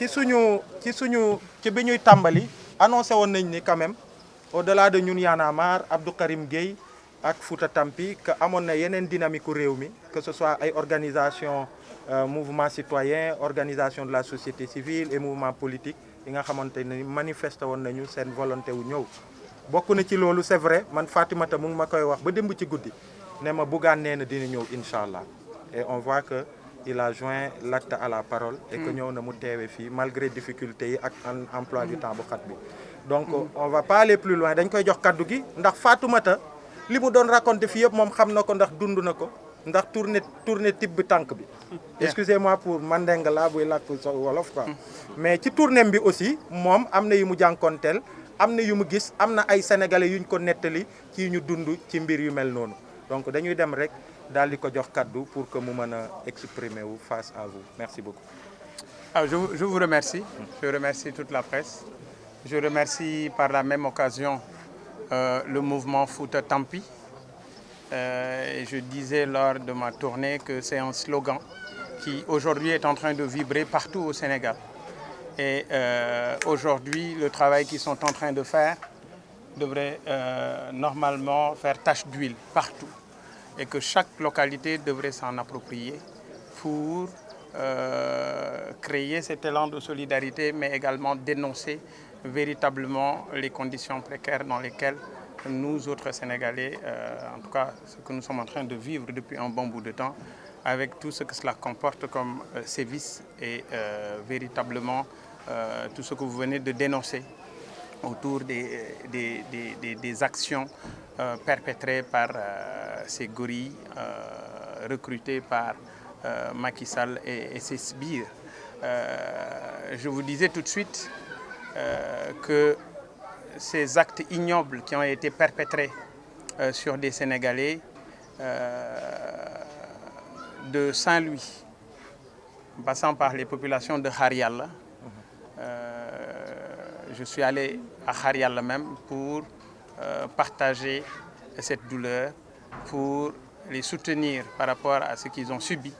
ci bi ñuy tàmbali annoncé woon nañ ni quand même au-delà de ñun Y'en a marre Abdou Karim Gueye ak Fouta Tampi que amoon na yeneen dynamique u réew mi que ce soit ay organisation mouvement citoyen organisation de la société civile et mouvement politique yi nga xamante ni manifesté woon nañu seen volonté wu ñëw bokk na ci loolu c'est vrai man Fatimata mu ngi ma koy wax ba démb ci guddi ne ma Bougane nee na dina ñëw incha allah et on voit que il a joint l'acte à la parole et que ñëw na mu teewe fii malgré difficultés yi ak emploi du temps bu xat bi donc on va pas aller plus loin dañ koy jox kaddu gi ndax Fatoumata li mu doon raconté fii yëpp moom xam na ko ndax dund na ko ndax tournée type bi tànk bi excusez-moi pour mandeng la buy làkk so wolof quoi mais ci tournée bi aussi moom am na yu mu jànkonteel am na yu mu gis am na ay sénégalais yuñ ko nettali ci ñu dund ci mbir yu mel noonu donc dañuy dem rek daal di ko jox kaddu pour que mu mën a exprimer wu face à vous merci beaucoup. Ah, je vous remercie. Je remercie toute la presse. Je remercie par la même occasion le mouvement Fouta Tampi. Et je disais lors de ma tournée que c'est un slogan qui aujourd'hui est en train de vibrer partout au Sénégal. Et aujourd'hui, le travail qu'ils sont en train de faire devrait normalement faire tache d'huile partout. Et que chaque localité devrait s'en approprier pour créer cet élan de solidarité, mais également dénoncer véritablement les conditions précaires dans lesquelles nous autres Sénégalais, en tout cas ce que nous sommes en train de vivre depuis un bon bout de temps, avec tout ce que cela comporte comme sévices et véritablement tout ce que vous venez de dénoncer autour des actions perpétrées par ces gorilles recrutés par Macky Sall et ses sbires. Je vous disais tout de suite que ces actes ignobles qui ont été perpétrés sur des Sénégalais de Saint-Louis, en passant par les populations de Xaar Yàlla, je suis allé à Xaar Yàlla même pour partager cette douleur, pour les soutenir par rapport à ce qu'ils ont subi.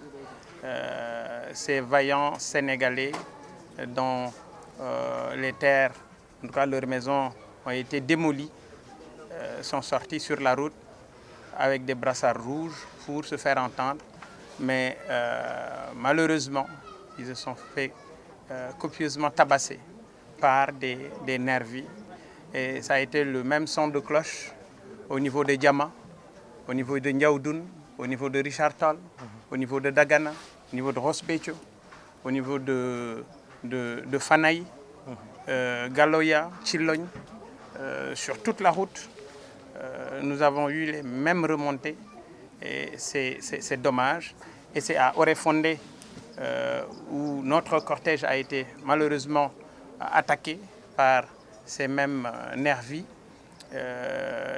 Ces vaillants Sénégalais dont les terres, en tout cas leurs maisons, ont été démolies, sont sortis sur la route avec des brassards rouges pour se faire entendre. Mais malheureusement, ils se sont fait copieusement tabasser par des nervis. Et ça a été le même son de cloche au niveau de Diama, au niveau de Ndiaoudoune, au niveau de Richard Toll, au niveau de Dagana, au niveau de Ross Béthio, au niveau de Fanaï, Galoya, Chilogne, sur toute la route. Nous avons eu les mêmes remontées et c'est dommage. Et c'est à Oréfondé où notre cortège a été malheureusement attaqué par ces mêmes nervis.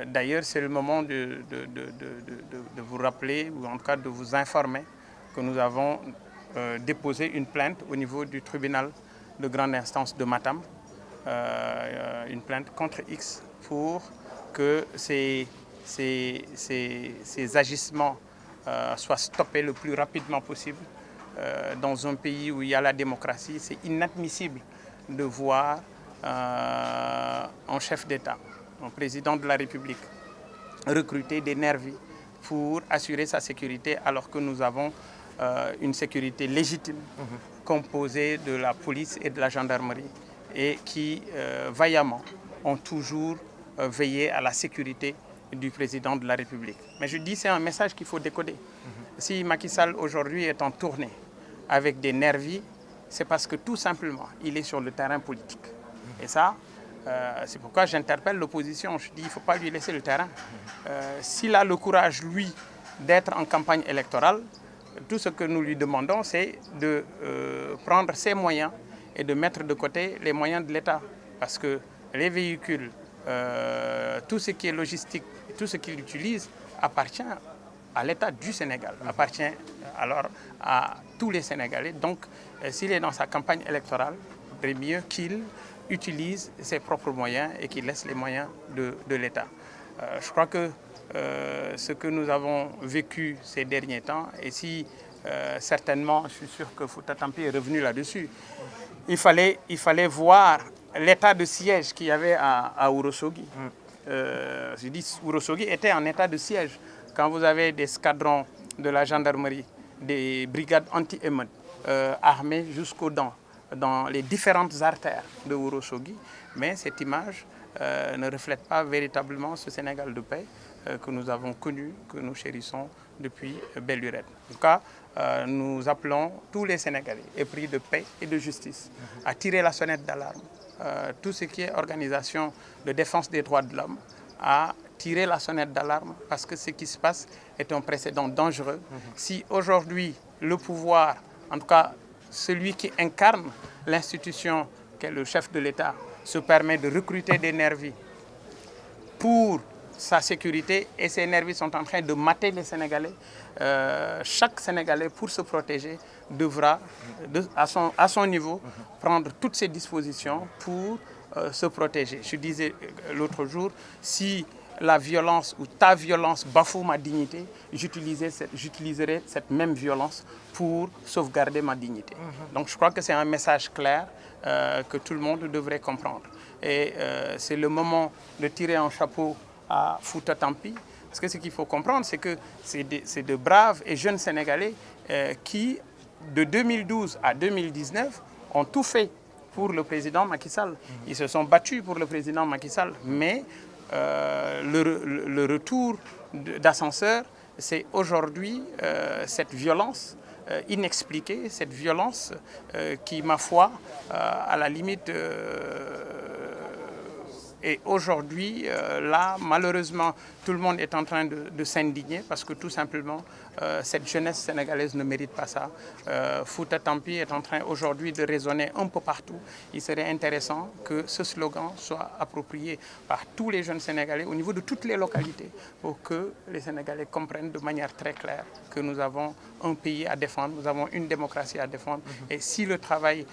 D'ailleurs, c'est le moment de vous rappeler, ou en tout cas de vous informer, que nous avons déposé une plainte au niveau du tribunal de grande instance de Matam, une plainte contre X pour que ces agissements soient stoppés le plus rapidement possible. Dans un pays où il y a la démocratie, c'est inadmissible de voir un chef d'État, un président de la République, recruter des nervis pour assurer sa sécurité alors que nous avons une sécurité légitime composée de la police et de la gendarmerie et qui vaillamment ont toujours veillé à la sécurité du président de la République. Mais je dis c'est un message qu'il faut décoder. Si Macky Sall aujourd'hui est en tournée avec des nervis, c'est parce que tout simplement il est sur le terrain politique. Et ça, c'est pourquoi j'interpelle l'opposition. Je dis il ne faut pas lui laisser le terrain. S'il a le courage, lui, d'être en campagne électorale, tout ce que nous lui demandons, c'est de prendre ses moyens et de mettre de côté les moyens de l'État. Parce que les véhicules, tout ce qui est logistique, tout ce qu'il utilise appartient à l'État du Sénégal, appartient alors à tous les Sénégalais. Donc, s'il est dans sa campagne électorale, il vaudrait mieux qu'il utilise ses propres moyens et qu'il laisse les moyens de l'État. Je crois que ce que nous avons vécu ces derniers temps, et si certainement, je suis sûr que Fouta Tampi est revenu là-dessus, il fallait voir l'état de siège qu'il y avait à Ourossogui. Je dis Ourossogui était en état de siège. Quand vous avez des escadrons de la gendarmerie, des brigades anti-émeutes armées jusqu'aux dents dans les différentes artères de Ourossogui, mais cette image ne reflète pas véritablement ce Sénégal de paix que nous avons connu, que nous chérissons depuis belle lurette. En tout cas, nous appelons tous les Sénégalais épris de paix et de justice à tirer la sonnette d'alarme. Tout ce qui est organisation de défense des droits de l'homme à tirer la sonnette d'alarme parce que ce qui se passe est un précédent dangereux. Si aujourd'hui le pouvoir, en tout cas celui qui incarne l'institution qu'est le chef de l'État, se permet de recruter des nervis pour sa sécurité et ces nervis sont en train de mater les Sénégalais, chaque Sénégalais, pour se protéger, devra, à son niveau, prendre toutes ses dispositions pour se protéger. Je disais l'autre jour, si la violence ou ta violence bafoue ma dignité, j'utiliserai cette même violence pour sauvegarder ma dignité. Donc je crois que c'est un message clair que tout le monde devrait comprendre. Et c'est le moment de tirer un chapeau à Fouta Tampi, parce que ce qu'il faut comprendre, c'est que c'est de braves et jeunes Sénégalais qui, de 2012 à 2019, ont tout fait pour le président Macky Sall. Ils se sont battus pour le président Macky Sall, mais le retour d'ascenseur, c'est aujourd'hui cette violence inexpliquée, cette violence qui, ma foi, à la limite, et aujourd'hui, là, malheureusement, tout le monde est en train de s'indigner parce que tout simplement, cette jeunesse sénégalaise ne mérite pas ça. Fouta Tampi est en train aujourd'hui de résonner un peu partout. Il serait intéressant que ce slogan soit approprié par tous les jeunes Sénégalais au niveau de toutes les localités pour que les Sénégalais comprennent de manière très claire que nous avons un pays à défendre, nous avons une démocratie à défendre. Et si le travail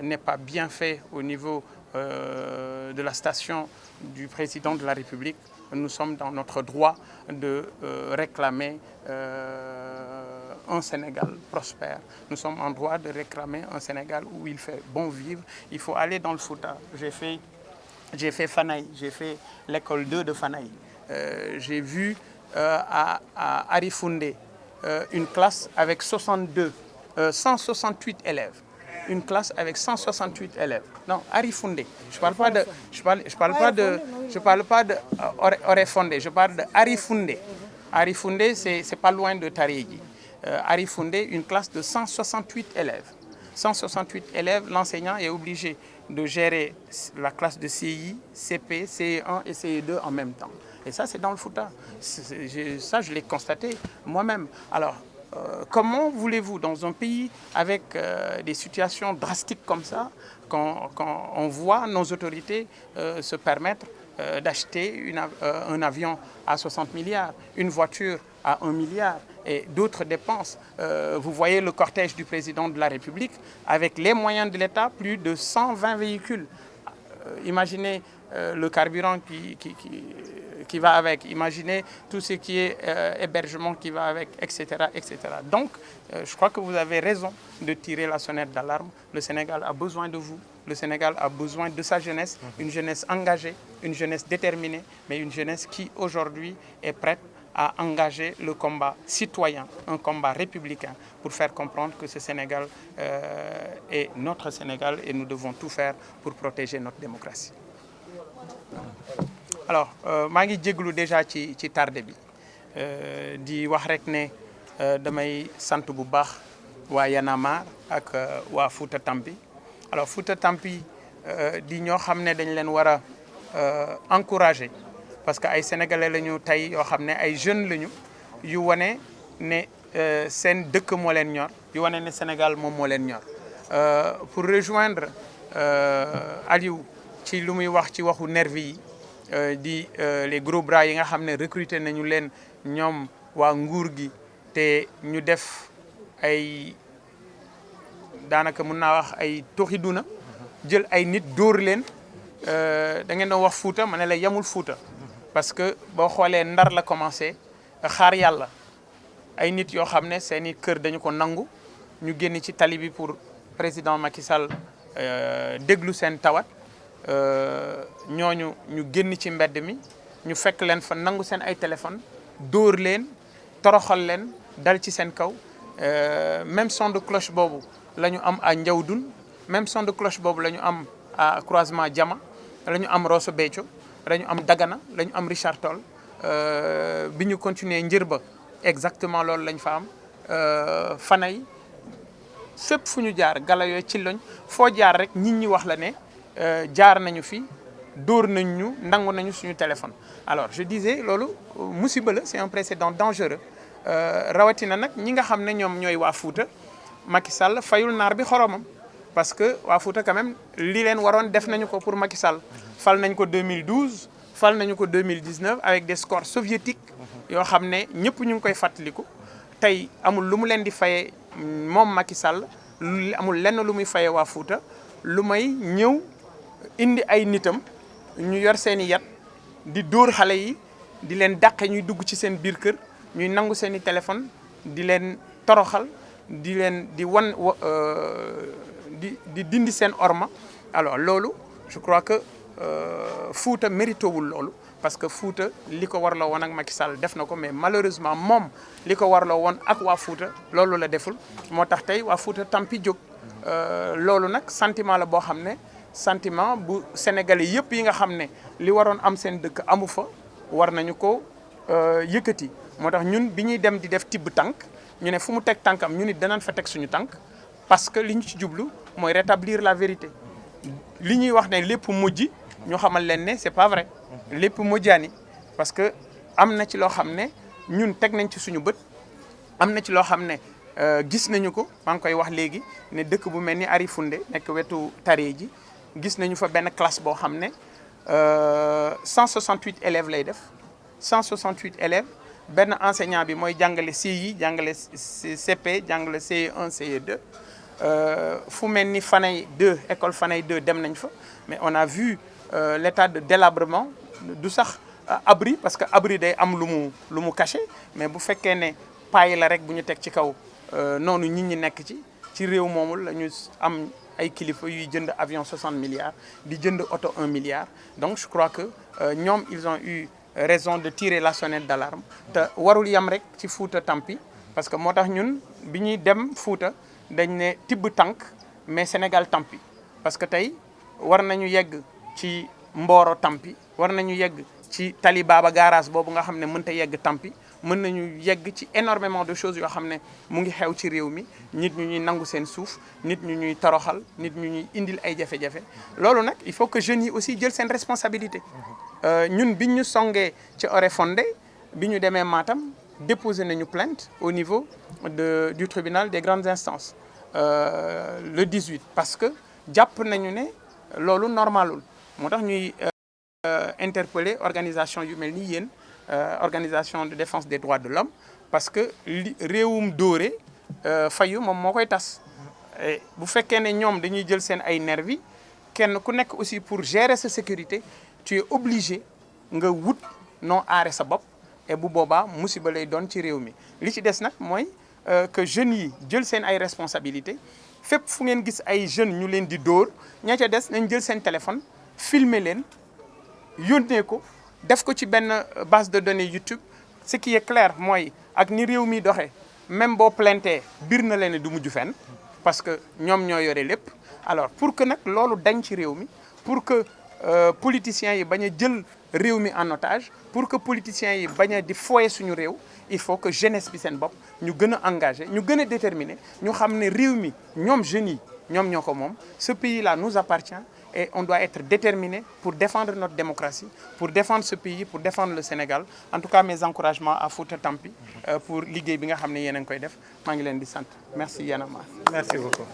n'est pas bien fait au niveau de la station du président de la République, nous sommes dans notre droit de réclamer un Sénégal prospère. Nous sommes en droit de réclamer un Sénégal où il fait bon vivre. Il faut aller dans le Fouta. J'ai fait Fanaï, j'ai fait l'école 2 de Fanaï. J'ai vu à Arifoundé une classe avec 168 élèves. Une classe avec 168 élèves. Non, Arifoundé. Je parle pas de Oréfondé, je parle de Arifoundé. Arifoundé, c'est pas loin de Tarégi. Arifoundé, une classe de 168 élèves. 168 élèves, l'enseignant est obligé de gérer la classe de CI, CP, CE1 et CE2 en même temps. Et ça, c'est dans le Fouta. Ça, je l'ai constaté moi-même. Alors, comment voulez-vous, dans un pays avec des situations drastiques comme ça, quand on voit nos autorités se permettre d'acheter un avion à 60 milliards, une voiture à 1 milliard et d'autres dépenses. Vous voyez le cortège du président de la République avec les moyens de l'État, plus de 120 véhicules. Imaginez le carburant qui va avec, imaginez tout ce qui est hébergement qui va avec, etc. etc. Donc, je crois que vous avez raison de tirer la sonnette d'alarme. Le Sénégal a besoin de vous. Le Sénégal a besoin de sa jeunesse, une jeunesse engagée, une jeunesse déterminée, mais une jeunesse qui aujourd'hui est prête à engager le combat citoyen, un combat républicain pour faire comprendre que ce Sénégal est notre Sénégal et nous devons tout faire pour protéger notre démocratie. Alors, maa ngi jéglu déjà ci tardé bi di wax rek ne damay sant bu baax waa Y'en a marre ak waa Fouta Tampi. Alors Fouta Tampi di ñoo xam ne dañ leen war a encourager parce que ay sénégalais lañu tey yoo xam ne ay jeunes lañu yu wane ne seen dëkk moo leen ñor yu wane ne Sénégal moom moo leen ñor pour rejoindre Aliou ci lu muy wax ci waxu nervi yi di les gros bras yi nga xam ne recruter nañu leen ñoom waa nguur gi te ñu def ay daanaka mën naa wax ay toxi duna jël ay nit dóor leen da ngeen doon wax Fouta ma ne la yamul Fouta parce que boo xoolee Ndar la commencé xaar yàlla ay nit yoo xam ne seeni kër dañu ko nangu ñu génn ci tali bi pour président Macky Sall déglu seen tawat ñooñu ñu génn ci mbedd mi ñu fekk leen fa nangu seen ay téléphone dóor leen toroxal leen dal ci seen kaw même son de cloche boobu la ñu am à Ndiawdoune même son de cloche boobu la ñu am à croisement Diama la ñu am Rosso Béthio la ñu am Dagana la ñu am Richard Toll bi ñu continuer Njërba exactement loolu lañ fa am Fanay fépp fu ñu jaar gala yooyu ci loñ foo jaar rek nit ñi wax la ne jaar nañu fi dóor nañ ñu nangu nañu suñu téléphone. alors je disais loolu musiba la c'est un précédent dangereux rawatina nag ñi nga xam ne ñoom ñooy waa Fouta Macky Sall fayul naar bi xoromam parce que waa Fouta quand même li leen waroon def nañu ko pour Macky Sall fal nañ ko 2012 fal nañu ko 2019 avec des scores soviétiques yoo xam ne ñëpp ñu ngi koy fàttaliku tey amul lu mu leen di fayee moom Macky Sall amul lenn lu muy fayee waa Fouta lu may ñëw indi ay nitam ñu yor seeni yat di dóor xale yi di leen dàqe ñuy dugg ci seen biir kër ñuy nangu seeni téléphone di leen toroxal di leen di wan di dindi seen orma alors loolu je crois que Fouta mérité wul loolu parce que Fouta li ko warloo woon ak Macky Sall def na ko mais malheureusement moom li ko warloo woon ak waa Fouta loolu la deful moo tax tey waa Fouta tampi jóg loolu nag sentiment la boo xam ne sentiment bu sénégalais yëpp yi nga xam ne li waroon am seen dëkk amu fa war nañu ko yëkkati moo tax ñun bi ñuy dem di def tibb tànk ñu ne fu mu teg tànkam ñu nit danañ fa teg suñu tànk parce que li ñu ci jublu mooy rétablir la vérité li ñuy wax ne lépp mujj ñu xamal leen ne c'est pas vrai lépp mujjaani parce que am na ci loo xam ne ñun teg nañ ci suñu bët am na ci loo xam ne gis nañu ko maa ngi koy wax léegi ne dëkk bu mel ni Arifundé nekk wetu Tare ji gis nañu fa benn classe boo xam ne 168 élèves lay def 168 élèves benn enseignant bi mooy jàngale CI jàngale CP jàngale CE1 CE2 fu mel ni Fanay 2 école Fanay 2 dem nañ fa mais on a vu l'état de délabrement du sax abri parce que abri day am lu mu caché mais bu fekkee ne paille la rek bu ñu teg ci kaw noonu nit ñi nekk ci réew moomu la ñu am ay kilifa yuy jënd avion 60 milliards di jënd oto 1 milliard donc je crois que ñoom ils ont eu raison de tirer la sonnette d'alarme te warul yam rek ci Fouta Tampi parce que moo tax ñun bi ñuy dem Fouta dañ ne tibb tànk mais Sénégal Tampi parce que tey war nañu yegg ci Mboro Tampi war nañu yegg ci Tali Baba garage boobu nga xam ne mënta yegg Tampi mën nañu yegg ci énormément de choses yoo xam ne mu ngi xew ci réew mi nit ñu ñuy nangu seen suuf nit ñu ñuy toroxal nit ñu ñuy indil ay jafe-jafe loolu nag il faut que jeunes yi aussi jël seen responsabilité ñun biñ ñu songee ci Oréfondé bi ñu demee Matam déposé nañu plainte au niveau du tribunal des grandes instances le 18 parce que jàpp nañu ne loolu normalul moo tax ñuy interpeller organisation yu mel ni yéen organisation de défense des droits de l'homme parce que réewum dóore fayu moom moo koy tas bu fekkee ne ñoom dañuy jël seen ay nervi kenn ku nekk aussi pour gérer sa sécurité tu es obligé nga wut noo aare sa bopp et bu boobaa musiba lay doon ci réew mi li ci des nag mooy que jeunes yi jël seen ay responsabilités fépp fu ngeen gis ay jeunes ñu leen di dóor ña ca des nañ jël seen téléphone filmer leen yónnee ko def ko ci benn base de données YouTube ce qui est clair mooy ak ni réew mi doxee même boo plaintee bir na leen du mujj fenn parce que ñoom ñoo yore lépp alors pour que nag loolu dañ ci réew mi pour que politiciens yi bañ a jël réew mi en otage pour que politiciens yi bañ a di foye suñu réew il faut que jeunesse bi seen bopp ñu gën a engagé ñu gën a déterminé ñu xam ne réew mi ñoom jeunes yi ñoom ñoo ko moom ce pays là nous appartient et on doit être déterminé pour défendre notre démocratie pour défendre ce pays pour défendre le Sénégal en tout cas mes encouragements à Fouta Tampi pour liggéey bi nga xam ne yéen a ngi koy def maa ngi leen di sant merci Y'en a marre. Merci beaucoup.